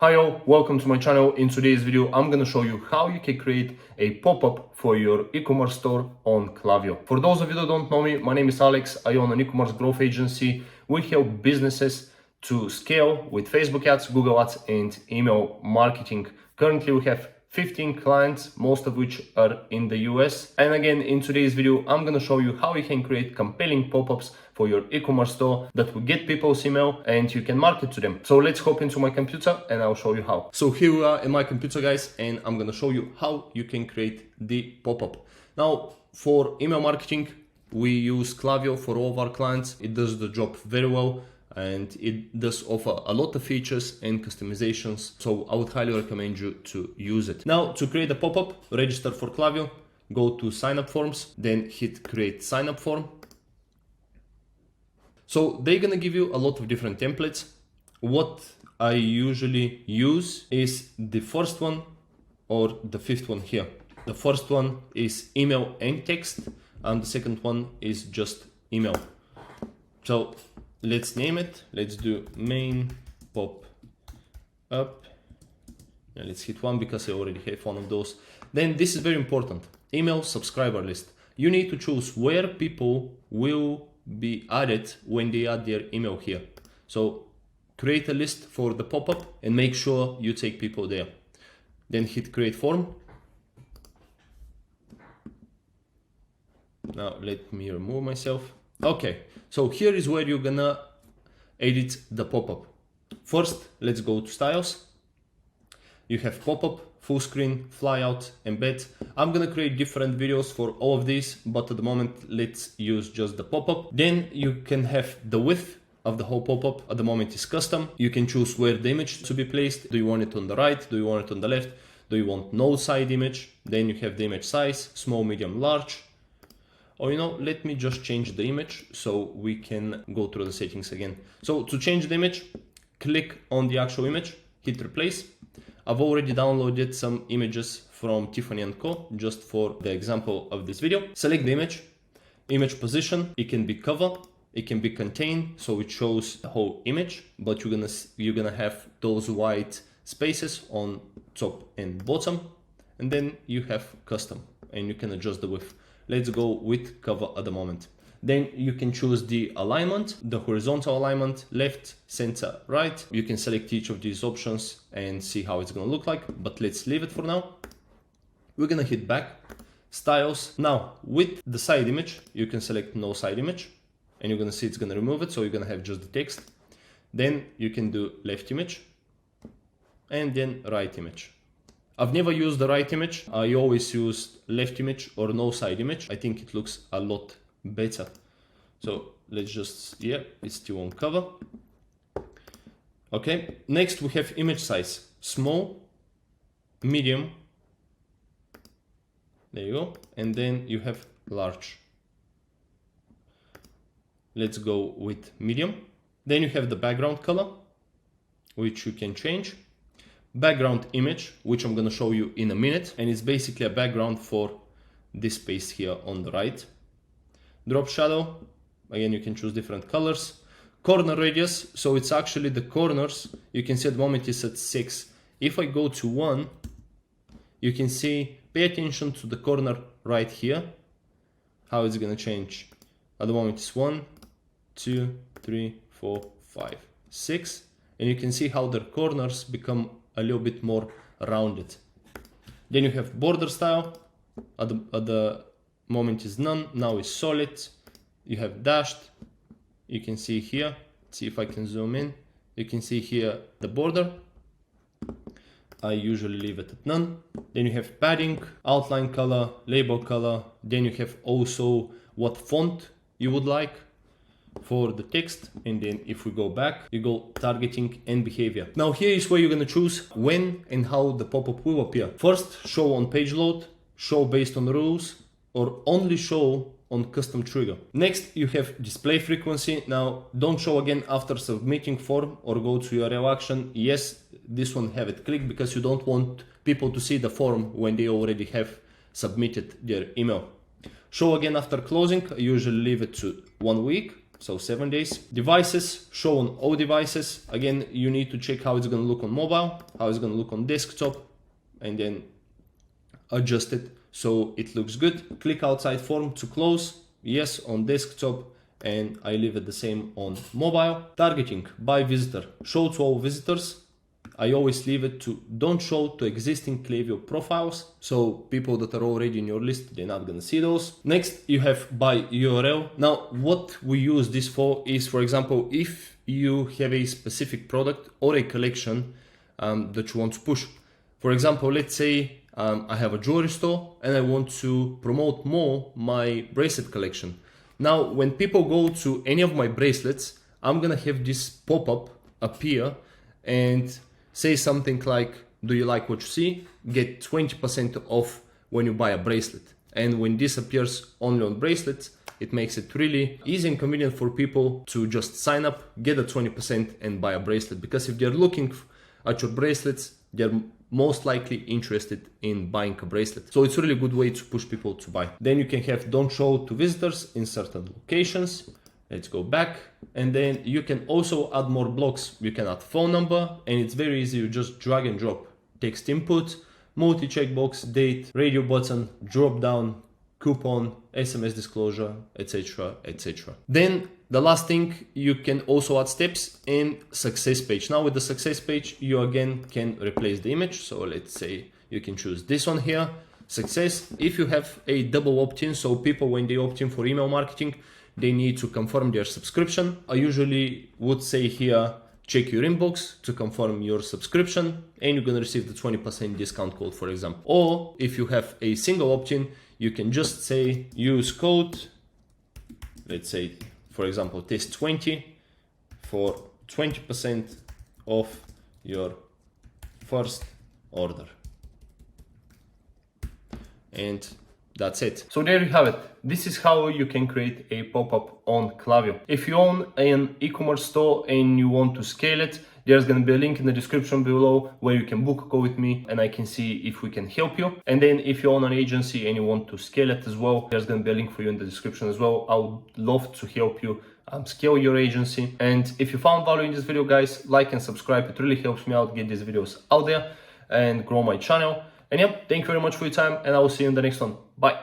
Hi all, welcome to my channel. In today's video, I'm gonna show you how you can create a pop-up for your e-commerce store on Klaviyo. For those of you that don't know me, my name is Alex. I own an e-commerce growth agency. We help businesses to scale with Facebook ads, Google ads, and email marketing. Currently, we have 15 clients, most of which are in the US. And again, in today's video, I'm gonna show you how you can create compelling pop-ups for your e-commerce store that will get people's email and you can market to them. So let's hop into my computer and I'll show you how. So here we are in my computer, guys, and I'm gonna show you how you can create the pop-up. Now, for email marketing, we use Klaviyo for all of our clients. It does the job very well, and it does offer a lot of features and customizations, so I would highly recommend you to use it. Now, to create a pop-up, register for Klaviyo, go to sign up forms, then hit create sign up form. So they're gonna give you a lot of different templates. What I usually use is the first one or the fifth one here. The first one is email and text, and the second one is just email. So let's name it. Let's do main pop up. And let's hit one because I already have one of those. Then this is very important. Email subscriber list. You need to choose where people will be added when they add their email here. So create a list for the pop-up and make sure you take people there. Then hit create form. Now let me remove myself. Okay, so here is where you're gonna edit the pop-up. First, let's go to styles. You have pop-up, full screen, flyout, embed. I'm gonna create different videos for all of these, but at the moment, let's use just the pop-up. Then you can have the width of the whole pop-up. At the moment is custom. You can choose where the image to be placed. Do you want it on the right? Do you want it on the left? Do you want no side image? Then you have the image size, small, medium, large. Or let me just change the image so we can go through the settings again. So to change the image, click on the actual image, hit replace. I've already downloaded some images from Tiffany & Co. just for the example of this video. Select the image position. It can be cover, it can be contain, so it shows the whole image, but you're gonna have those white spaces on top and bottom, and then you have custom, and you can adjust the width. Let's go with cover at the moment. Then you can choose the alignment, the horizontal alignment, left, center, right. You can select each of these options and see how it's gonna look like, but let's leave it for now. We're gonna hit back, styles. Now with the side image, you can select no side image and you're gonna see it's gonna remove it. So you're gonna have just the text. Then you can do left image and then right image. I've never used the right image. I always use left image or no side image. I think it looks a lot better. So let's just, it's still on cover. Okay, next we have image size, small, medium, there you go, and then you have large. Let's go with medium. Then you have the background color, which you can change. Background image, which I'm gonna show you in a minute, and it's basically a background for this space here on the right. Drop shadow, again you can choose different colors. Corner radius, so it's actually the corners. You can see at the moment it's at 6. If I go to 1, you can see, pay attention to the corner right here, how it's gonna change. At the moment it's 1, 2, 3, 4, 5, 6, and you can see how the corners become a little bit more rounded. Then you have border style. At the moment is none, now is solid. You have dashed. You can see here, see if I can zoom in. You can see here the border. I usually leave it at none. Then you have padding, outline color, label color. Then you have also what font you would like for the text, and then if we go back, you go targeting and behavior. Now here is where you're gonna choose when and how the pop-up will appear. First, show on page load, show based on rules, or only show on custom trigger. Next, you have display frequency. Now, don't show again after submitting form or go to URL action. Yes, this one have it clicked because you don't want people to see the form when they already have submitted their email. Show again after closing. I usually leave it to 1 week. so 7 days. Devices, show on all devices. Again, you need to check how it's going to look on mobile, how it's going to look on desktop, and then adjust it so it looks good. Click outside form to close, yes on desktop, and I leave it the same on mobile. Targeting by visitor, show to all visitors. I always leave it to don't show to existing Klaviyo profiles, so people that are already in your list, they're not gonna see those. Next, you have by URL. Now, what we use this for is, for example, if you have a specific product or a collection that you want to push. For example, let's say I have a jewelry store and I want to promote more my bracelet collection. Now, when people go to any of my bracelets, I'm gonna have this pop-up appear and say something like, do you like what you see? Get 20% off when you buy a bracelet. And when this appears only on bracelets, it makes it really easy and convenient for people to just sign up, get a 20% and buy a bracelet. Because if they're looking at your bracelets, they're most likely interested in buying a bracelet. So it's a really good way to push people to buy. Then you can have don't show to visitors in certain locations. Let's go back, and then you can also add more blocks. You can add phone number, and it's very easy. You just drag and drop text input, multi checkbox, date, radio button, drop down, coupon, SMS disclosure, etc, etc. Then the last thing, you can also add steps in success page. Now with the success page, you again can replace the image. So let's say you can choose this one here, success. If you have a double opt-in, so people when they opt in for email marketing, they need to confirm their subscription. I usually would say here, check your inbox to confirm your subscription, and you're gonna receive the 20% discount code, for example. Or if you have a single opt-in, you can just say use code, let's say, for example, test 20 for 20% off your first order. And that's it. So there you have it. This is how you can create a pop-up on Klaviyo. If you own an e-commerce store and you want to scale it, there's going to be a link in the description below where you can book a call with me and I can see if we can help you. And then if you own an agency and you want to scale it as well, there's going to be a link for you in the description as well. I would love to help you scale your agency. And if you found value in this video, guys, like and subscribe. It really helps me out get these videos out there and grow my channel. And yeah, thank you very much for your time, and I will see you in the next one. Bye.